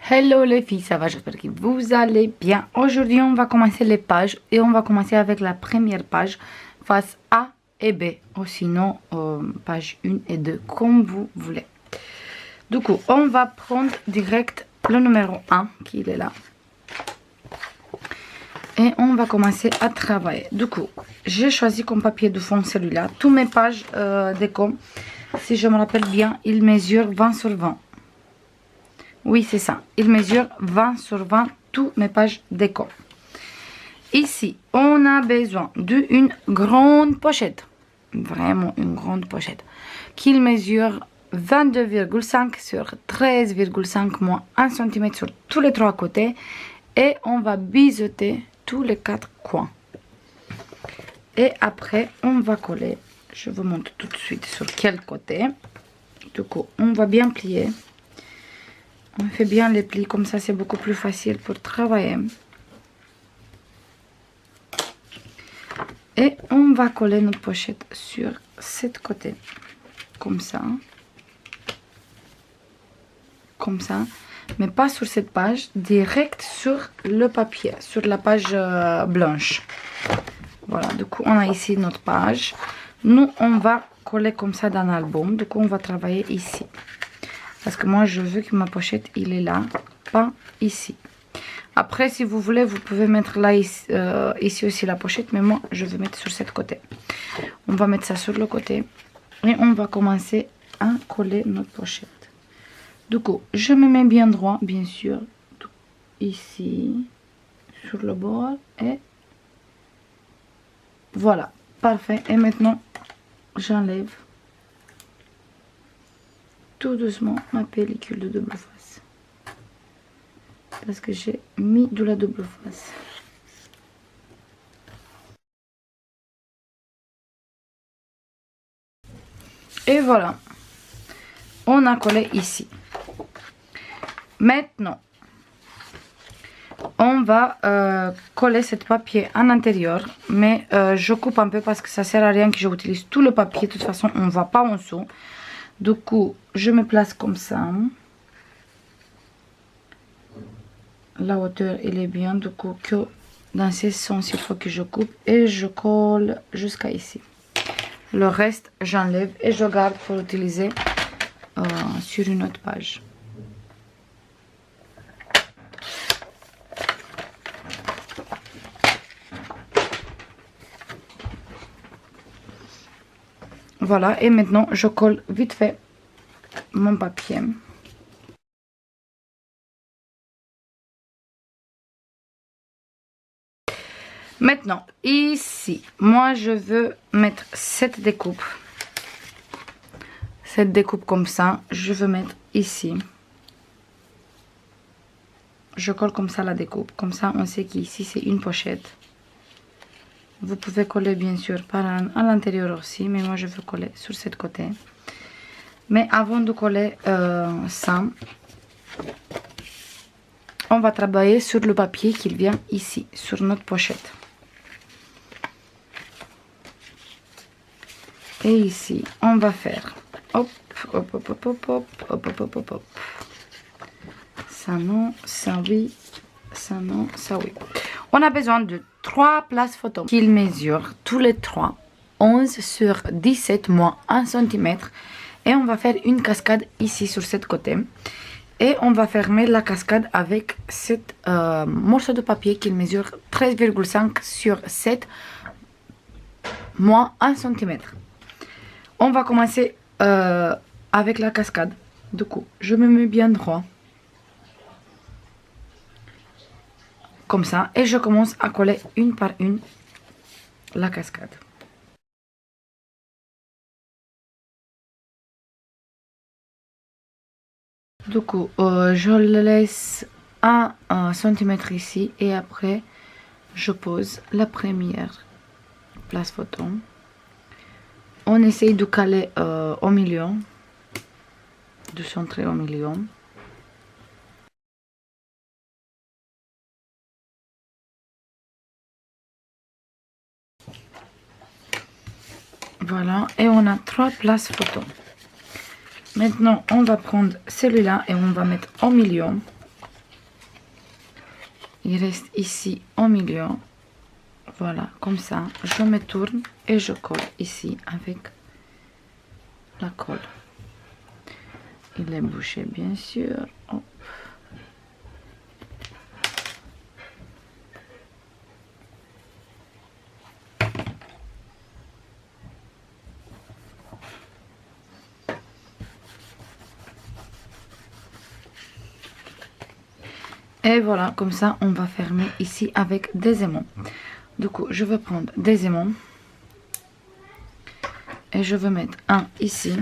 Hello les filles, ça va, j'espère que vous allez bien. Aujourd'hui, on va commencer les pages et on va commencer avec la première page, face A et B, ou sinon page 1 et 2, comme vous voulez. Du coup, on va prendre direct le numéro 1 qui est là. Et on va commencer à travailler. Du coup, j'ai choisi comme papier de fond celui-là. Tous mes pages déco, si je me rappelle bien, ils mesurent 20 sur 20. Oui, c'est ça. Il mesure 20 sur 20 toutes mes pages déco. Ici, on a besoin d'une grande pochette. Vraiment une grande pochette. Qui mesure 22,5 sur 13,5 moins 1 cm sur tous les trois côtés. Et on va biseauter tous les quatre coins. Et après, on va coller. Je vous montre tout de suite sur quel côté. Du coup, on va bien plier. On fait bien les plis, comme ça c'est beaucoup plus facile pour travailler. Et on va coller notre pochette sur cet côté. Comme ça. Comme ça. Mais pas sur cette page, direct sur le papier, sur la page blanche. Voilà, du coup on a ici notre page. Nous on va coller comme ça dans l'album, du coup on va travailler ici. Parce que moi, je veux que ma pochette, il est là, pas ici. Après, si vous voulez, vous pouvez mettre là, ici aussi la pochette. Mais moi, je vais mettre sur ce côté. On va mettre ça sur le côté. Et on va commencer à coller notre pochette. Du coup, je me mets bien droit, bien sûr. Ici, sur le bord. Et voilà, parfait. Et maintenant, j'enlève tout doucement ma pellicule de double face, parce que j'ai mis de la double face. Et voilà, on a collé ici. Maintenant, on va coller ce papier en intérieur, mais je coupe un peu parce que ça sert à rien que j'utilise tout le papier. De toute façon, on ne va pas en dessous. Du coup, je me place comme ça. La hauteur, elle est bien. Du coup, que dans ce sens, il faut que je coupe. Et je colle jusqu'à ici. Le reste, j'enlève et je garde pour utiliser sur une autre page. Voilà, et maintenant, je colle vite fait mon papier. Maintenant, ici, moi, je veux mettre cette découpe. Cette découpe comme ça, je veux mettre ici. Je colle comme ça la découpe. Comme ça, on sait qu'ici, c'est une pochette. Vous pouvez coller, bien sûr, à l'intérieur aussi. Mais moi, je veux coller sur ce côté. Mais avant de coller ça, on va travailler sur le papier qui vient ici, sur notre pochette. Et ici, on va faire hop, hop, hop, hop, hop, hop, hop, hop, hop, hop, hop. Ça non, ça oui, ça non, ça oui. On a besoin de 3 places photos qu'ils mesurent tous les 3 11 sur 17 moins 1 cm. Et on va faire une cascade ici sur ce côté. Et on va fermer la cascade avec cette morceau de papier qui mesure 13,5 sur 7 moins 1 cm. On va commencer avec la cascade. Du coup, je me mets bien droit. Comme ça. Et je commence à coller une par une la cascade. Du coup, je le laisse à 1 cm ici. Et après, je pose la première place photo. On essaye de caler au milieu. De centrer au milieu. Voilà, et on a 3 places photo. Maintenant, on va prendre celui-là et on va mettre au milieu. il reste ici au milieu. Voilà, comme ça, je me tourne et je colle ici avec la colle. Il est bouché, bien sûr. Hop. Et voilà, comme ça, on va fermer ici avec des aimants. Du coup, je vais prendre des aimants. Et je vais mettre un ici.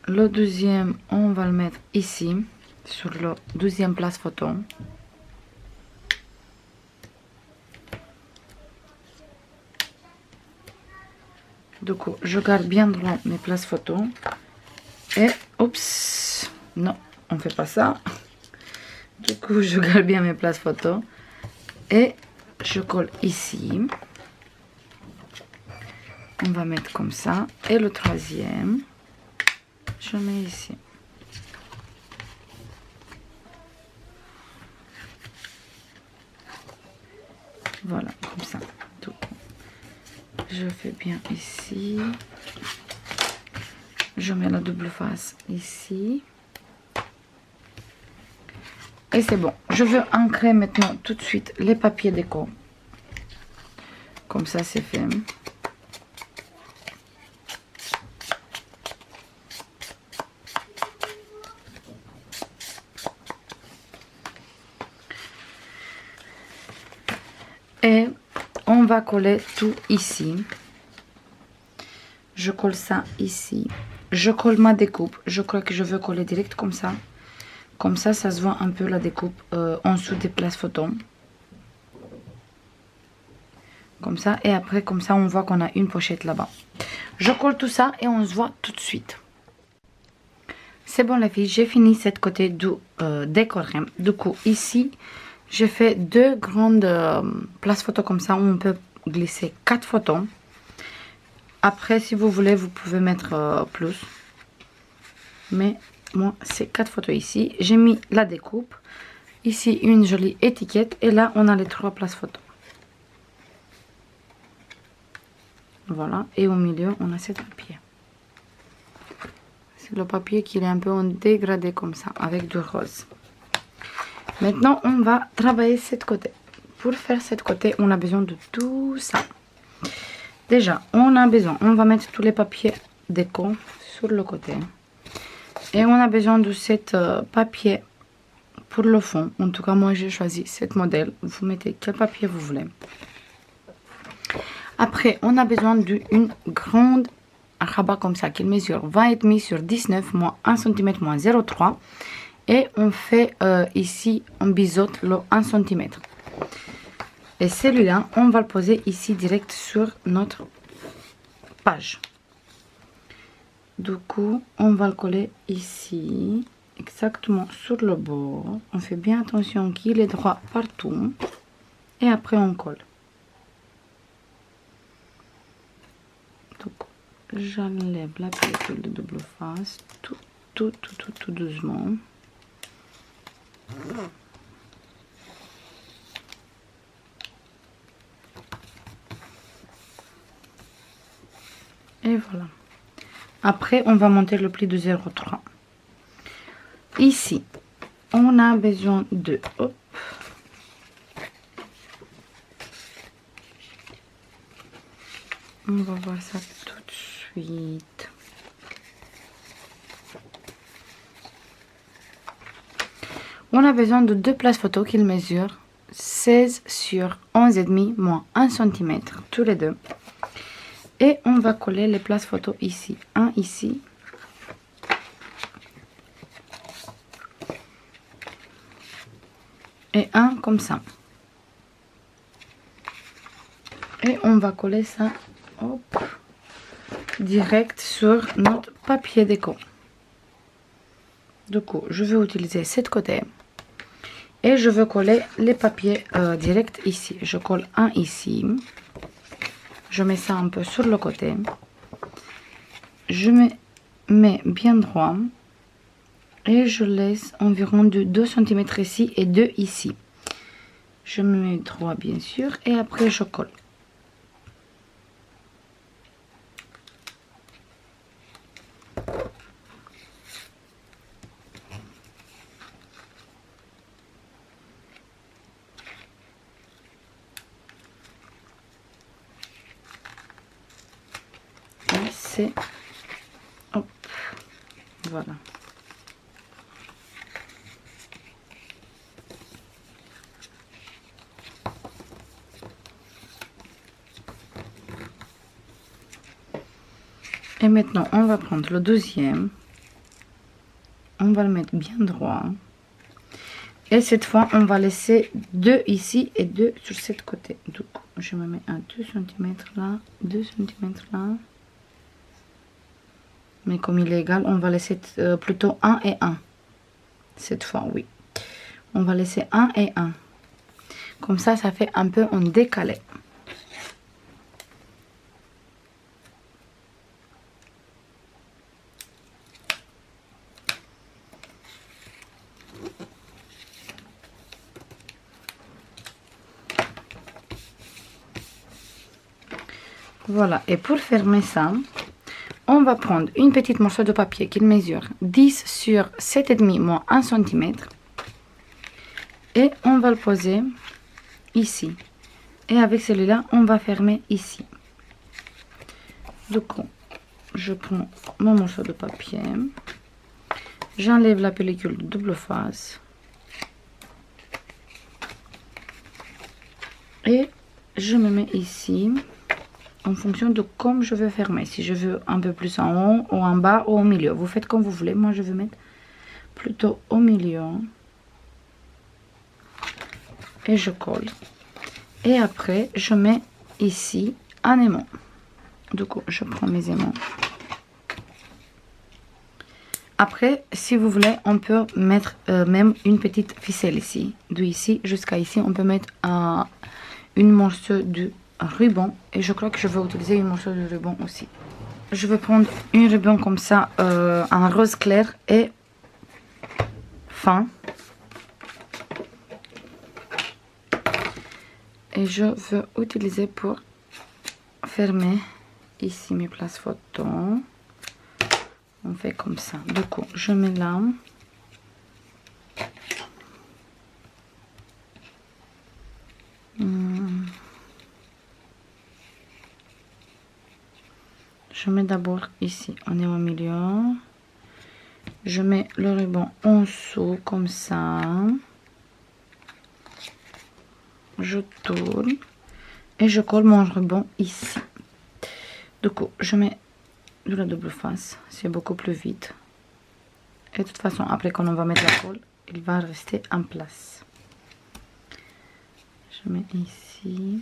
Le deuxième, on va le mettre ici, sur le deuxième place photo. Du coup, je garde bien droit mes places photo. Et, oups, non, on fait pas ça. Du coup, je garde bien mes places photo. Et je colle ici. On va mettre comme ça. Et le troisième, je mets ici. Voilà, comme ça. Du coup, je fais bien ici. Je mets la double face ici. Et c'est bon. Je veux ancrer maintenant tout de suite les papiers déco. Comme ça, c'est fait. Et on va coller tout ici. Je colle ça ici. Je colle ma découpe. Je crois que je veux coller direct comme ça. Comme ça, ça se voit un peu la découpe en dessous des places photos. Comme ça. Et après, comme ça, on voit qu'on a une pochette là-bas. Je colle tout ça et on se voit tout de suite. C'est bon les filles, j'ai fini cette côté du décoré. Du coup, ici, j'ai fait deux grandes places photos comme ça où on peut glisser 4 photos. Après, si vous voulez, vous pouvez mettre plus. Mais moi, c'est 4 photos ici. J'ai mis la découpe. Ici, une jolie étiquette. Et là, on a les 3 places photos. Voilà. Et au milieu, on a ce papier. C'est le papier qui est un peu en dégradé comme ça, avec du rose. Maintenant, on va travailler cette côté. Pour faire cette côté, on a besoin de tout ça. Déjà, on va mettre tous les papiers déco sur le côté. Et on a besoin de cet papier pour le fond. En tout cas, moi, j'ai choisi cette modèle. Vous mettez quel papier vous voulez. Après, on a besoin d'une grande rabat comme ça, qui mesure 20,5 sur 19, moins 1 cm, moins 0,3. Et on fait ici, on biseaute le 1 cm. Et celui-là, on va le poser ici direct sur notre page. Du coup, on va le coller ici, exactement sur le bord. On fait bien attention qu'il est droit partout. Et après, on colle. Donc, j'enlève la pellicule de double face, tout doucement. Et voilà. Après, on va monter le pli de 0,3. Ici, on a besoin de... Hop. On va voir ça tout de suite. On a besoin de 2 places photo qui mesurent 16 sur 11,5 moins 1 cm tous les deux. Et on va coller les places photo ici. Un ici. Et un comme ça. Et on va coller ça hop, direct sur notre papier déco. Du coup, je vais utiliser cette côté. Et je veux coller les papiers direct ici. Je colle un ici. Je mets ça un peu sur le côté. je me mets bien droit et je laisse environ de 2 cm ici et 2 ici. Je me mets droit bien sûr et après je colle. C'est hop, voilà. Et maintenant on va prendre le deuxième, on va le mettre bien droit et cette fois on va laisser 2 ici et 2 sur cette côté. Donc je me mets à 2 cm là, 2 cm là. Mais comme il est égal, on va laisser plutôt 1 et 1. Cette fois, oui. On va laisser 1 et 1. Comme ça, ça fait un peu en décalé. Voilà. Et pour fermer ça, on va prendre une petite morceau de papier qui mesure 10 sur 7,5 moins 1 cm. Et on va le poser ici. Et avec celui-là, on va fermer ici. Donc, je prends mon morceau de papier. J'enlève la pellicule de double face. Et je me mets ici. En fonction de comme je veux fermer. Si je veux un peu plus en haut, ou en bas, ou au milieu. Vous faites comme vous voulez. Moi, je vais mettre plutôt au milieu. Et je colle. Et après, je mets ici un aimant. Du coup, je prends mes aimants. Après, si vous voulez, on peut mettre même une petite ficelle ici. De ici jusqu'à ici, on peut mettre une morceau de ruban. Et je crois que je vais utiliser une morceau de ruban aussi. Je vais prendre une ruban comme ça, en rose clair et fin. Et je veux utiliser pour fermer ici mes places photo. On fait comme ça. Du coup, je mets là. Je mets d'abord ici, on est au milieu. Je mets le ruban en dessous comme ça. Je tourne et je colle mon ruban ici. Du coup, je mets de la double face, c'est beaucoup plus vite. Et de toute façon, après quand on va mettre la colle, il va rester en place. Je mets ici.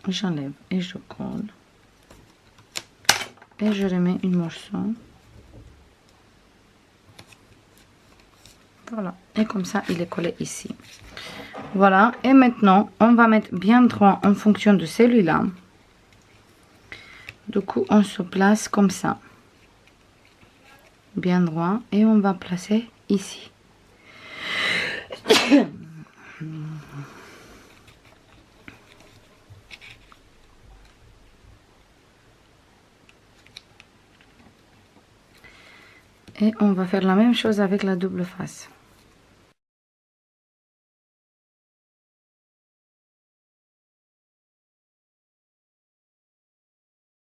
J'enlève et je colle. Et je remets une morceau. Voilà. Et comme ça, il est collé ici. Voilà. Et maintenant, on va mettre bien droit en fonction de celui-là. Du coup, on se place comme ça. Bien droit. Et on va placer ici. Et on va faire la même chose avec la double face.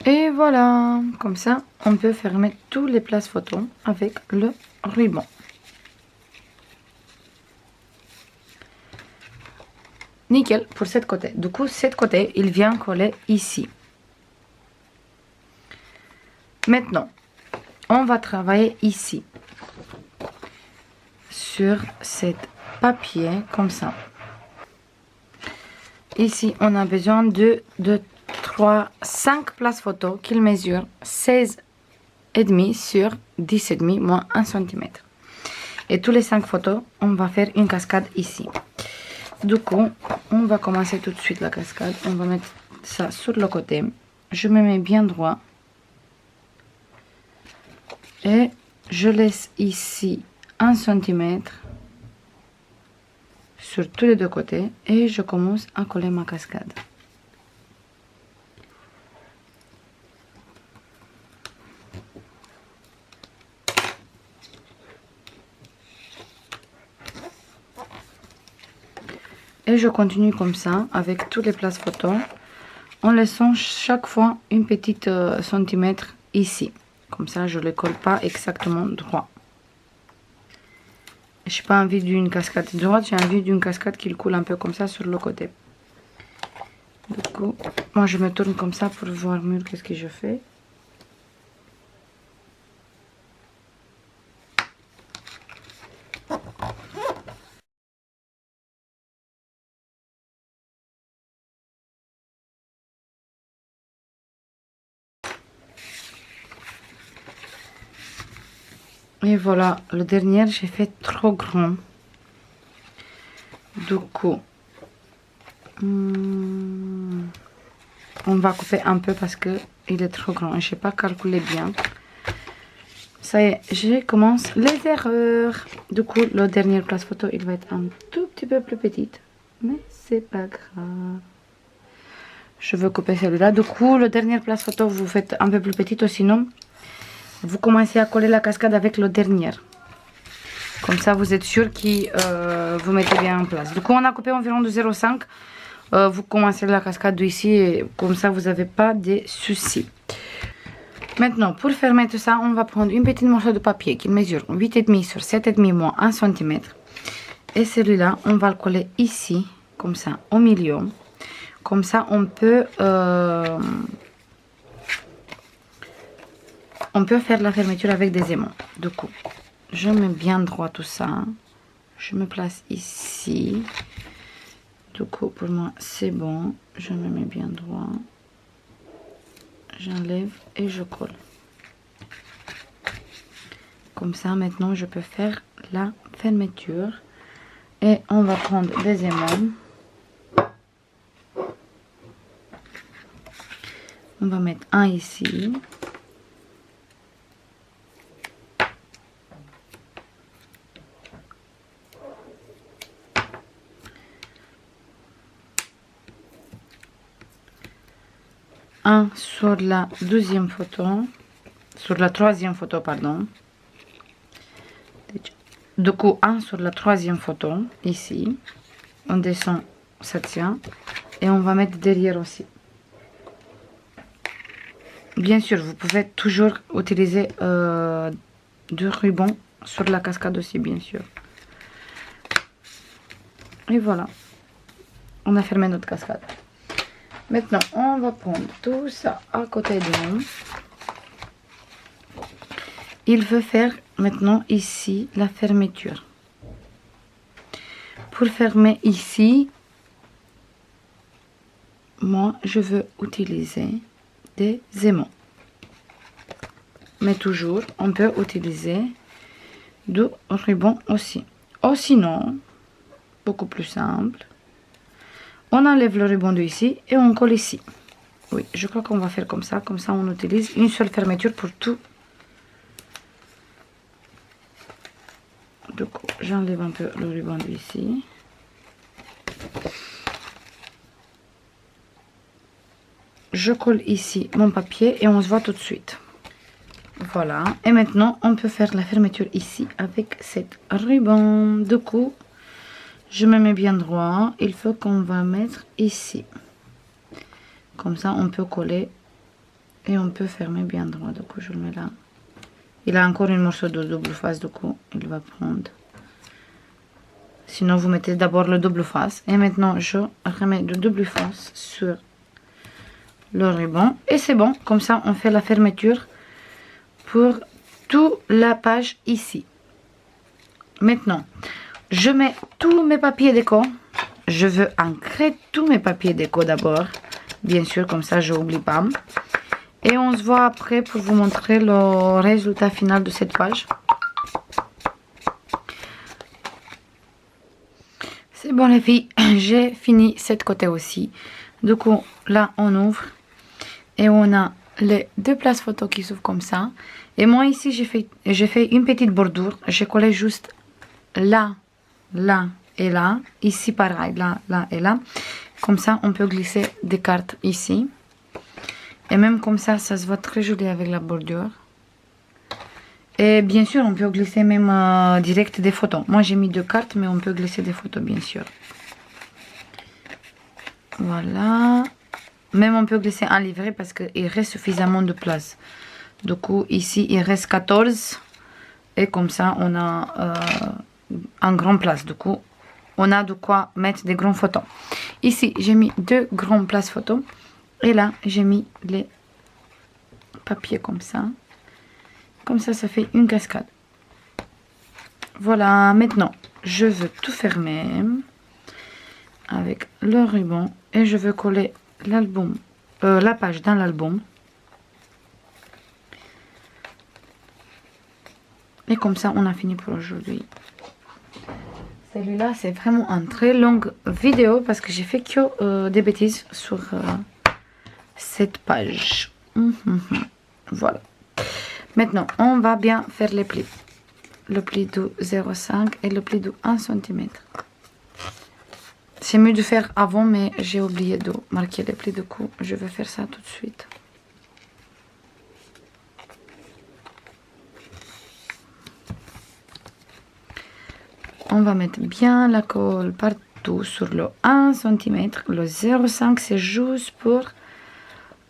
Et voilà, comme ça, on peut fermer tous les places photos avec le ruban. Nickel pour cette côté. Du coup, cette côté, il vient coller ici. Maintenant, on va travailler ici. Sur cet papier, comme ça. Ici, on a besoin de 5 places photos qui mesurent 16,5 sur 10,5 moins 1 cm. Et tous les 5 photos, on va faire une cascade ici. Du coup, on va commencer tout de suite la cascade. On va mettre ça sur le côté. Je me mets bien droit. Et je laisse ici 1 cm sur tous les deux côtés. Et je commence à coller ma cascade. Et je continue comme ça avec toutes les places photos en laissant chaque fois une petite centimètre ici. Comme ça, je ne les colle pas exactement droit. Je n'ai pas envie d'une cascade droite, j'ai envie d'une cascade qui coule un peu comme ça sur le côté. Du coup, moi je me tourne comme ça pour voir mieux qu'est-ce que je fais. Et voilà, le dernier, j'ai fait trop grand. Du coup, on va couper un peu parce que il est trop grand. Je n'ai pas calculé bien. Ça y est, je commence les erreurs. Du coup, le dernier place photo, il va être un tout petit peu plus petite. Mais c'est pas grave. Je veux couper celui-là. Du coup, le dernier place photo, vous faites un peu plus petite. Sinon, vous commencez à coller la cascade avec le dernier. Comme ça, vous êtes sûr que vous mettez bien en place. Du coup, on a coupé environ de 0,5. Vous commencez la cascade d'ici et comme ça, vous n'avez pas de soucis. Maintenant, pour fermer tout ça, on va prendre une petite morceau de papier qui mesure 8,5 sur 7,5 moins 1 cm. Et celui-là, on va le coller ici, comme ça, au milieu. Comme ça, on peut faire la fermeture avec des aimants. Du coup, je mets bien droit tout ça. Je me place ici. Du coup, pour moi, c'est bon. Je me mets bien droit. J'enlève et je colle. Comme ça, maintenant, je peux faire la fermeture. Et on va prendre des aimants. On va mettre un ici. Un sur la deuxième photo, sur la troisième photo, pardon. Du coup, un sur la troisième photo, ici. On descend, ça tient. Et on va mettre derrière aussi. Bien sûr, vous pouvez toujours utiliser du ruban sur la cascade aussi, bien sûr. Et voilà. On a fermé notre cascade. Maintenant, on va prendre tout ça à côté de nous. Il veut faire maintenant ici la fermeture. Pour fermer ici, moi, je veux utiliser des aimants. Mais toujours, on peut utiliser du ruban aussi. Ou sinon, beaucoup plus simple. On enlève le ruban de ici et on colle ici. Oui, je crois qu'on va faire comme ça. Comme ça, on utilise une seule fermeture pour tout. Du coup, j'enlève un peu le ruban de ici. Je colle ici mon papier et on se voit tout de suite. Voilà. Et maintenant, on peut faire la fermeture ici avec cette ruban. Du coup, je me mets bien droit. Il faut qu'on va mettre ici. Comme ça, on peut coller et on peut fermer bien droit. Du coup, je le mets là. Il a encore un morceau de double face. Du coup, il va prendre. Sinon, vous mettez d'abord le double face. Et maintenant, je remets le double face sur le ruban. Et c'est bon. Comme ça, on fait la fermeture pour toute la page ici. Maintenant, je mets tous mes papiers déco. Je veux ancrer tous mes papiers déco d'abord. Bien sûr, comme ça, je n'oublie pas. Et on se voit après pour vous montrer le résultat final de cette page. bon les filles, j'ai fini cette côté aussi. Du coup, là on ouvre et on a les deux places photo qui s'ouvrent comme ça. Et moi ici j'ai fait une petite bordure. J'ai collé juste là, là et là. Ici pareil, là, là et là. Comme ça on peut glisser des cartes ici. Et même comme ça se voit très joli avec la bordure. Et bien sûr, on peut glisser même direct des photos. Moi, j'ai mis deux cartes, mais on peut glisser des photos, bien sûr. Voilà. Même on peut glisser un livret parce qu'il reste suffisamment de place. Du coup, ici, il reste 14. Et comme ça, on a un grand place. Du coup, on a de quoi mettre des grandes photos. Ici, j'ai mis deux grandes places photos. Et là, j'ai mis les papiers comme ça. Comme ça, ça fait une cascade. Voilà, maintenant, je veux tout fermer avec le ruban. Et je veux coller l'album, la page dans l'album. Et comme ça, on a fini pour aujourd'hui. Celui-là, c'est vraiment une très longue vidéo parce que j'ai fait que des bêtises sur cette page. Voilà. Maintenant, on va bien faire les plis. Le pli de 0,5 et le pli de 1 cm. C'est mieux de faire avant, mais j'ai oublié de marquer les plis. Du coup, je vais faire ça tout de suite. On va mettre bien la colle partout sur le 1 cm. Le 0,5 c'est juste pour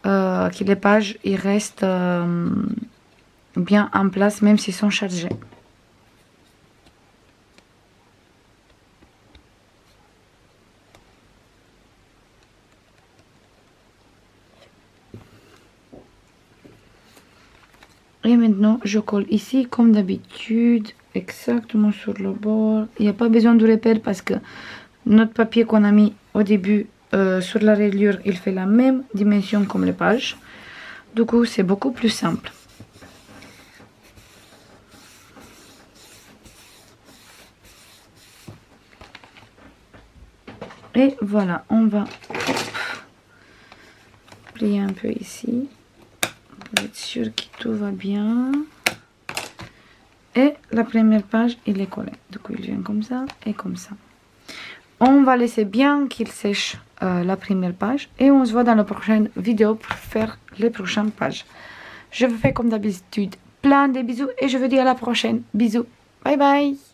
que les pages ils restent bien en place même s'ils sont chargés. Et maintenant je colle ici comme d'habitude, exactement sur le bord. Il n'y a pas besoin de repère parce que notre papier qu'on a mis au début sur la reliure, il fait la même dimension comme les pages. Du coup, c'est beaucoup plus simple. Et voilà, on va plier un peu ici pour être sûr que tout va bien. Et la première page, il est collé. Du coup, il vient comme ça et comme ça. On va laisser bien qu'il sèche la première page. Et on se voit dans la prochaine vidéo pour faire les prochaines pages. Je vous fais comme d'habitude plein de bisous et je vous dis à la prochaine. Bisous. Bye bye.